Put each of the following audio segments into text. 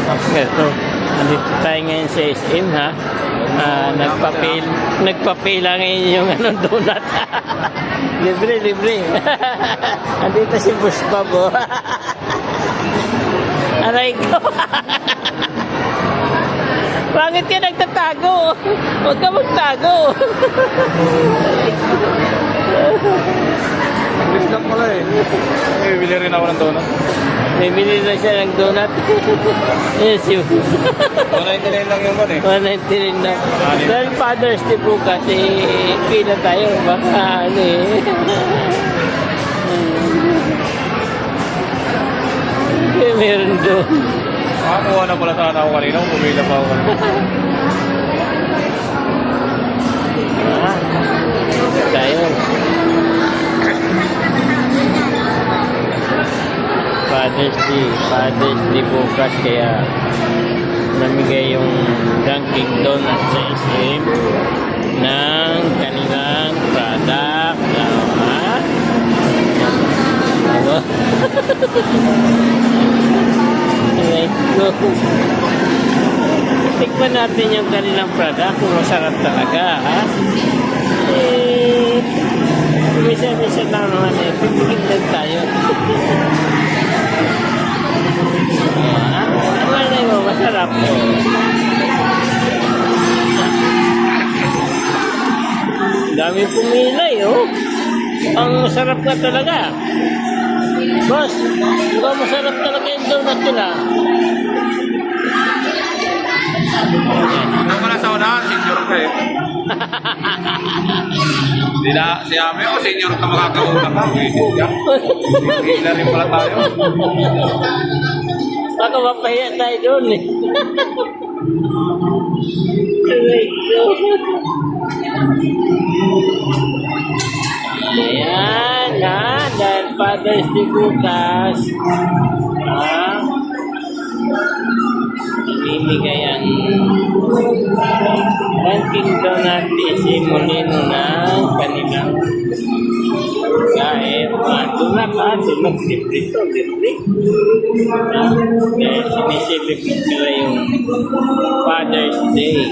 Ito, nandito tayo ngayon sa SM, ha? Nagpapila ngayon yung donut. Libre. Nandito si Boss Bob, oh. Aray ko. Bakit ka nagtatago? Huwag ka magtago. English lang pala eh. Bibili rin ako ng donut. Bibili na siya ng donut. Yes, yun. 199 lang yung one eh. 199 na. Dahil Father's Day bukas, pila tayo. Baka ano eh. Meron doon. Makakuha na pala sana ako kanina kung pumila pa ako. Tayo. Father's Day bukas, kaya namigay yung Dunkin Donuts sa SM ng kanilang product. Tikman natin yung kanilang product kung masarap talaga, ha? Misa-misa lang naman eh. Pipigil lang tayo. Malay mo, masarap po. Dami pumilay, oh. Ang masarap ka talaga. Boss, mukhang masarap talaga yung donut nila. Ano ka na sa unahan? Senior ka eh. Hindi na, si Ame o senior ka makakauna ka. Hindi na rin pala tayo. Baka mapahiya tayo doon eh. Ayan, ha? Dahil Father's Day bukas, ha? Ibibigay ang Dunkin Donuts SM Molino ng kanilang kahit donut libre to, libre. Dahil sinisipipit nila yung Father's Day.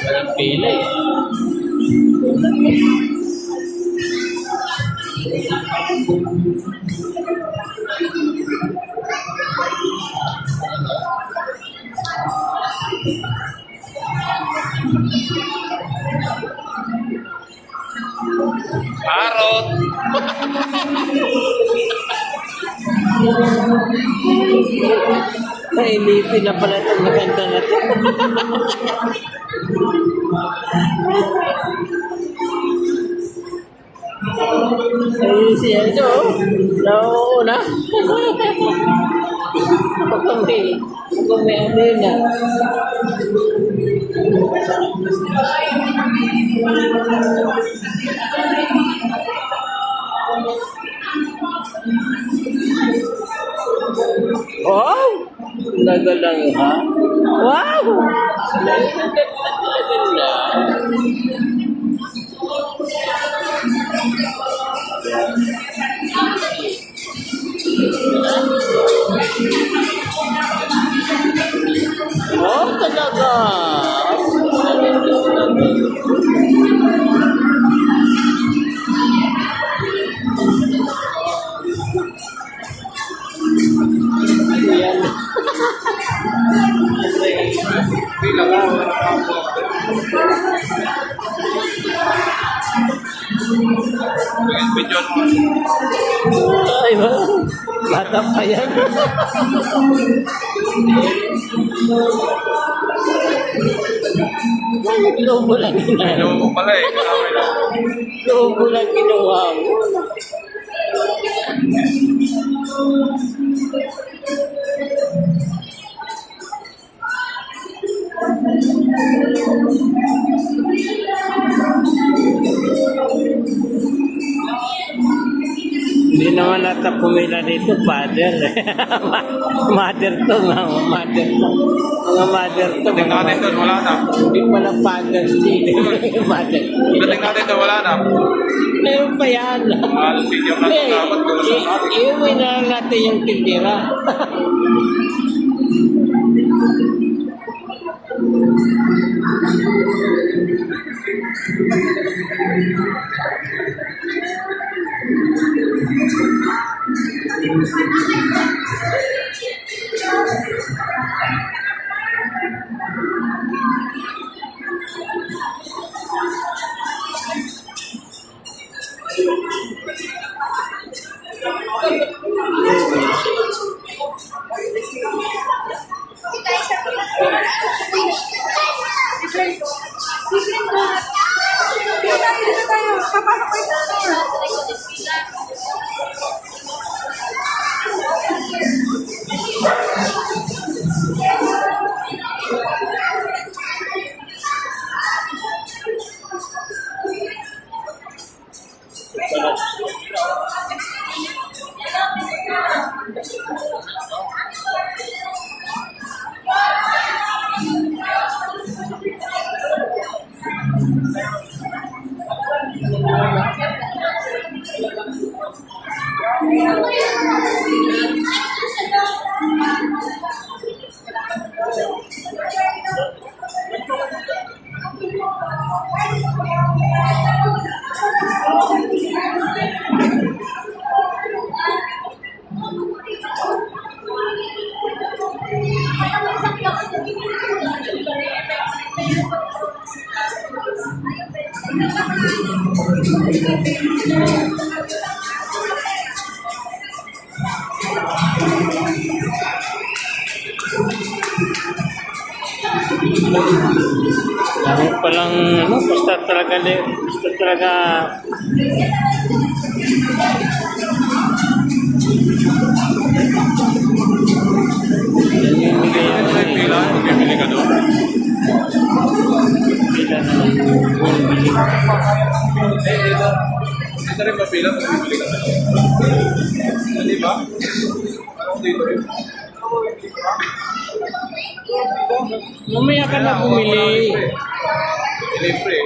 Walang pila eh. Parot! Nainipin na pala itong maganda na ito. Ayun siya ito. Nauuna. Kung may ano yun na. Wow! Nagalang, ha? Wow! Oh, talaga! Ayan. Pila ka. Video mo. Ay, ba? Bata pa yan. Lobo lang ginawa. Ano mo pala eh. Lobo lang ginawa mo. Hindi Hindi naman nata pumila dito, father. Mother to, mga mother to. Mga mother to. Dating natin doon, wala na. Hindi pala father mother. Dating natin doon, wala na. Meron pa yan. Halos senior na Hindi, dapat doon sa atin. iuwi na lang natin yung tindira. Dami palang, basta talaga, May pila, magbibili ka doon. pila na lang. Dito rin pa pila, magbibili ka doon. Hindi ba? Parang dito rin. Mamaya ka na bumili. Libre.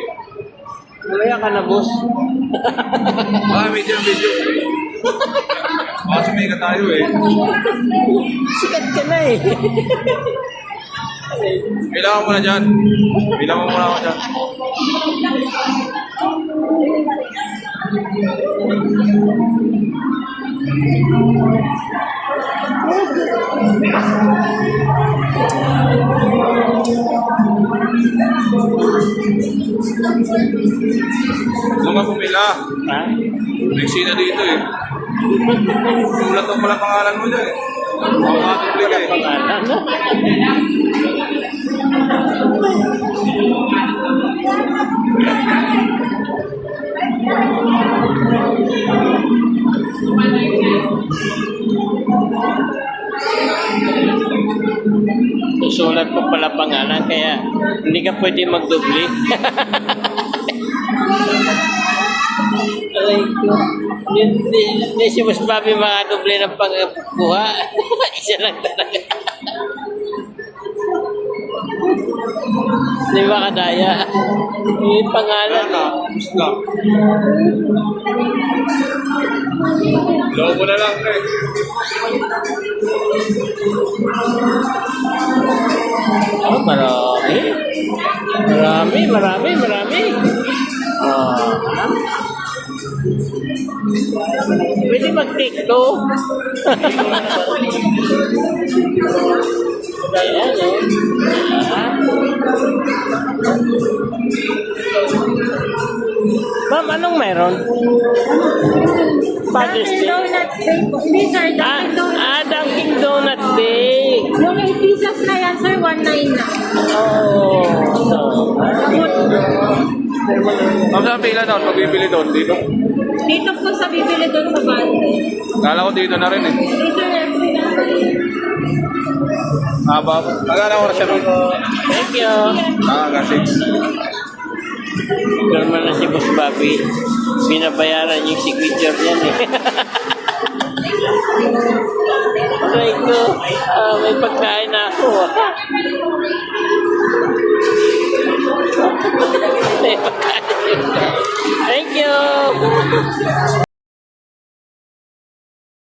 Mamaya ka na, boss. Video. Baka sumika tayo eh. Sikat ka na eh. Bilang mo muna dyan. Bilang mo muna ako dyan. Ano nga pumila? Ha? Nagsina dito eh. Sulat mo pala pangalan mo dyan eh. Ako matuplik eh. Pangalan. Susulat ko pala pangalan kaya hindi ka pwede magdubli. Aray ko. Hindi si Mas Bobby makadubli ng pangkuha. Isa lang talaga. Di ba kadaya? Yung pangalan eh. Musla. Lobo na lang eh. Oh, marami. Marami. Ah. Pwede mag-take to. Ayan, oh. Ah. Ma'am, anong meron? Father's Day. Donut Day po. Hindi sir, Dunkin' Donut. Dunkin' Donut Day. Yung 8 pieces na yan sir, 1.9 na. Oh. Ma'am, saan pila doon? Magbibili doon dito? Dito po sa bibili doon sa bante. Kala ko dito na rin eh. Dito yan sila. Haba. Magkano oras siya doon? Thank you. Hanggang 6. Normal na si Boss Bobby. Binabayaran yung signature niyan eh. Aray ko, may pagkain na ako. May pagkain. Thank you.